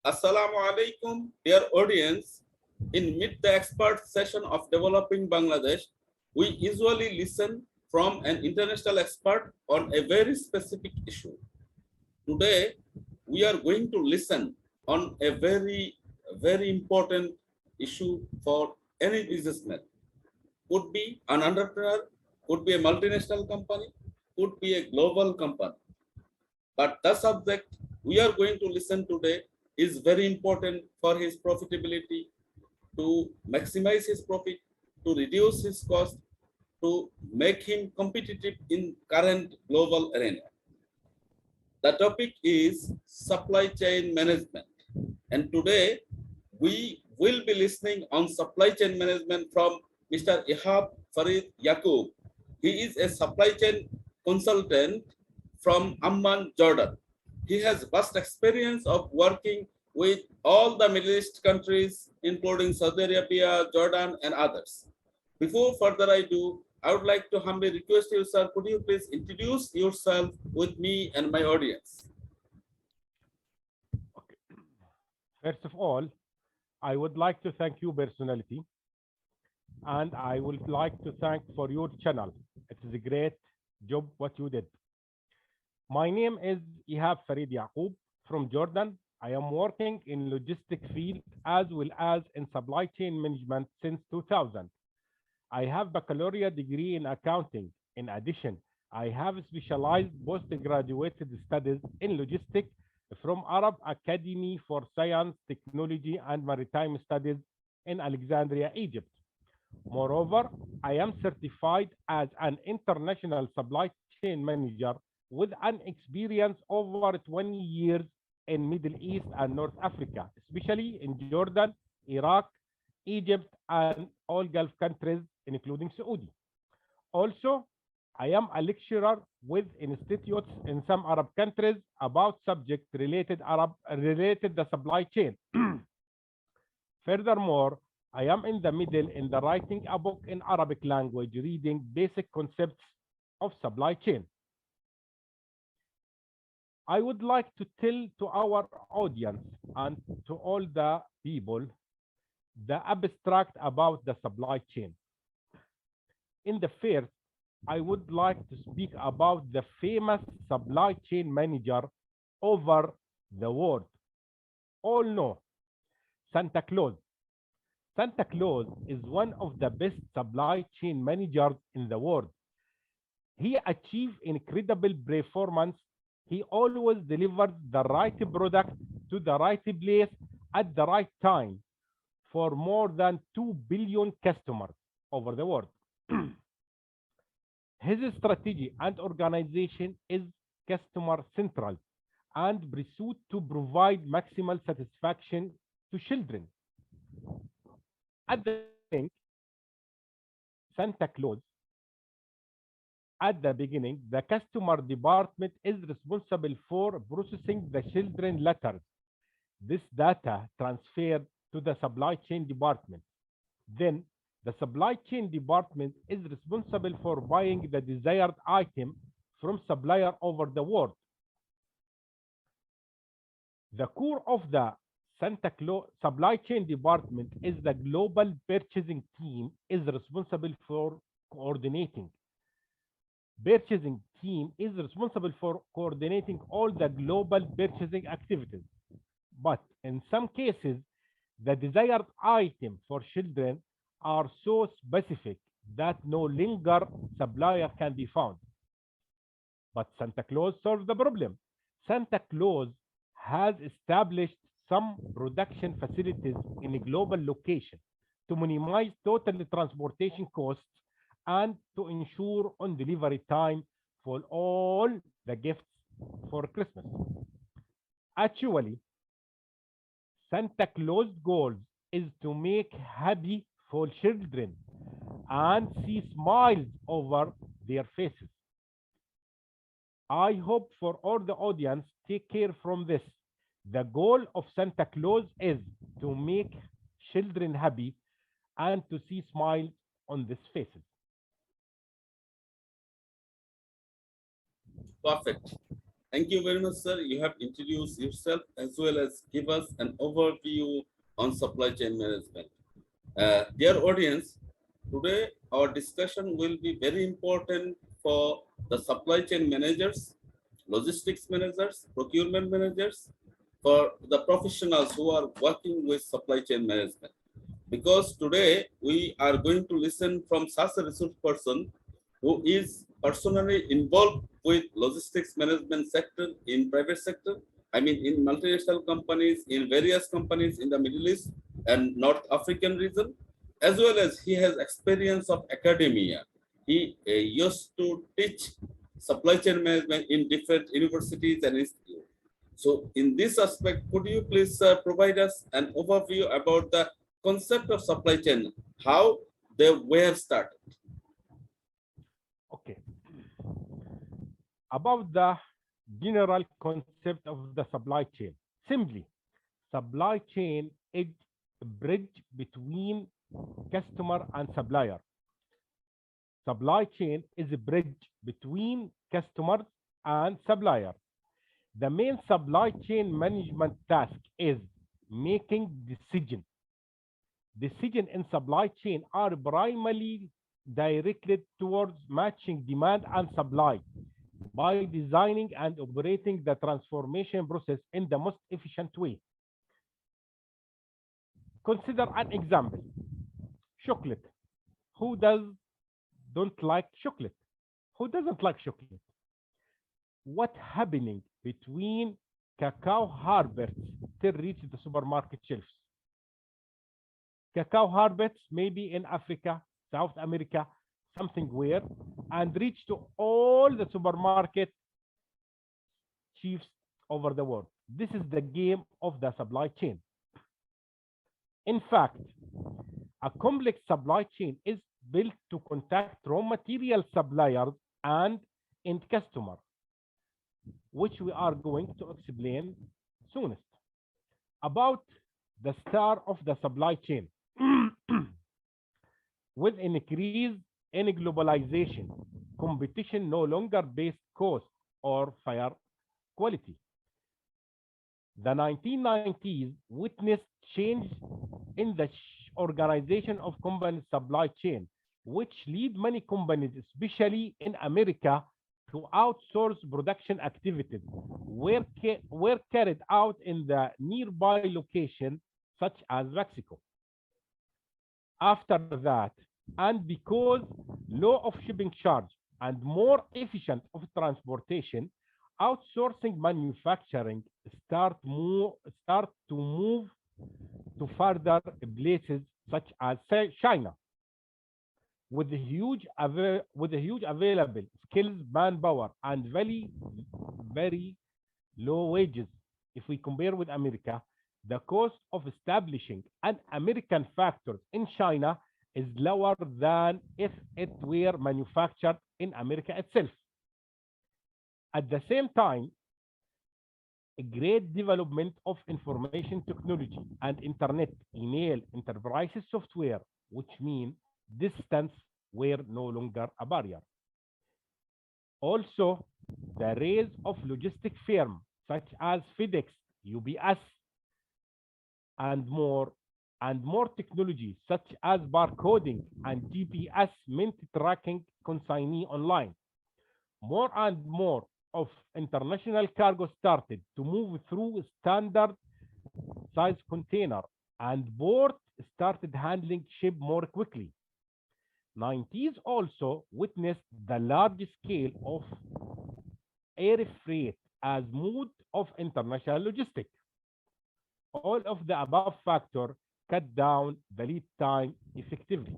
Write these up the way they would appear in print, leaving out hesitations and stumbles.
Assalamu alaikum, dear audience. In Meet the Expert session of Developing Bangladesh, we usually listen from an international expert on a very specific issue. Today, we are going to listen on a very important issue for any businessman. Could be an entrepreneur, could be a multinational company, could be a global company. But the subject we are going to listen today is very important for his profitability, to maximize his profit, to reduce his cost, to make him competitive in current global arena. The topic is supply chain management. And today we will be listening on supply chain management from Mr. Ihab Farid Yacoub. He is a supply chain consultant from Amman, Jordan. He has vast experience of working with all the Middle East countries, including Saudi Arabia, Jordan, and others. Before further ado, I would like to humbly request you, sir, could you please introduce yourself with me and my audience? Okay. First of all, I would like to thank you personality, and I would like to thank for your channel. It is a great job what you did. My name is Ihab Farid Yacoub from Jordan. I am working in logistic field as well as in supply chain management since 2000. I have baccalaureate degree in accounting. In addition, I have specialized postgraduate studies in logistics from Arab Academy for Science, Technology, and Maritime Studies in Alexandria, Egypt. Moreover, I am certified as an international supply chain manager with an experience over 20 years in Middle East and North Africa, especially in Jordan, Iraq, Egypt, and all Gulf countries, including Saudi. Also, I am a lecturer with institutes in some Arab countries about subject related the supply chain. Furthermore, I am in the middle in the writing a book in Arabic language, reading basic concepts of supply chain. I would like to tell to our audience and to all the people the abstract about the supply chain. In the first, I would like to speak about the famous supply chain manager over the world. All know Santa Claus. Santa Claus is one of the best supply chain managers in the world. He achieved incredible performance. He always delivers the right product to the right place at the right time for more than 2 billion customers over the world. His strategy and organization is customer central and pursued to provide maximal satisfaction to children. At the beginning, Santa Claus, at the beginning, the customer department is responsible for processing the children letters. This data transferred to the supply chain department. Then the supply chain department is responsible for buying the desired item from supplier over the world. The core of the Santa Claus supply chain department is the global purchasing team is responsible for coordinating. Purchasing team is responsible for coordinating all the global purchasing activities. But in some cases, the desired item for children are so specific that no longer supplier can be found. But Santa Claus solves the problem. Santa Claus has established some production facilities in a global location to minimize total transportation costs and to ensure on delivery time for all the gifts for Christmas. Actually, Santa Claus' goal is to make happy for children and see smiles over their faces. I hope for all the audience take care from this. The goal of Santa Claus is to make children happy and to see smiles on these faces. Perfect. Thank you very much, sir. You have introduced yourself as well as give us an overview on supply chain management. Dear audience, today our discussion will be very important for the supply chain managers, logistics managers, procurement managers, for the professionals who are working with supply chain management. Because today we are going to listen from such a resource person who is personally involved with logistics management sector in private sector, I mean in multinational companies, in various companies in the Middle East and North African region, as well as he has experience of academia. He used to teach supply chain management in different universities and institutes. So in this aspect, could you please provide us an overview about the concept of supply chain, how they were started? Okay. About the general concept of the supply chain. Simply, supply chain is a bridge between customer and supplier. Supply chain is a bridge between customers and supplier. The main supply chain management task is making decisions. Decisions in supply chain are primarily directed towards matching demand and supply by designing and operating the transformation process in the most efficient way. Consider an example. Chocolate. Who don't like chocolate? Who doesn't like chocolate? What happening between cacao harvests till reach the supermarket shelves? Cacao harvests maybe in Africa, South America, something where, and reach to all the supermarket chiefs over the world. This is the game of the supply chain. In fact, a complex supply chain is built to contact raw material suppliers and end customer, which we are going to explain soonest. About the star of the supply chain. With an increase in globalization, competition no longer based cost or fair quality. The 1990s witnessed change in the organization of company supply chain, which lead many companies, especially in America, to outsource production activities were carried out in the nearby location, such as Mexico. After that, and because low of shipping charge and more efficient of transportation, outsourcing manufacturing start to move to further places such as China, with a huge available skills, manpower, and very low wages. If we compare with America, the cost of establishing an American factory in China is lower than if it were manufactured in America itself. At the same time, a great development of information technology and internet, email, enterprises software, which mean distance were no longer a barrier. Also, the rise of logistic firms such as FedEx, UPS, and more technology such as barcoding and GPS meant tracking consignee online. More and more of international cargo started to move through standard size container, and port started handling ship more quickly. 90s also witnessed the large scale of air freight as mode of international logistics. All of the above factors cut down the lead time effectively.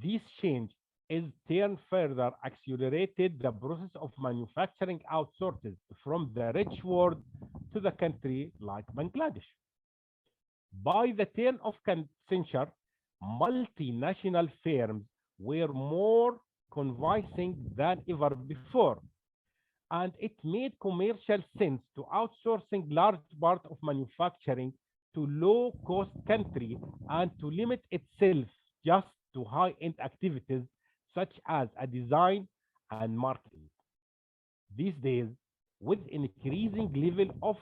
This change is turn further accelerated the process of manufacturing outsources from the rich world to the country like Bangladesh. By the turn of century, multinational firms were more convincing than ever before, and it made commercial sense to outsourcing large part of manufacturing to low-cost country and to limit itself just to high-end activities such as a design and marketing. These days, with increasing level of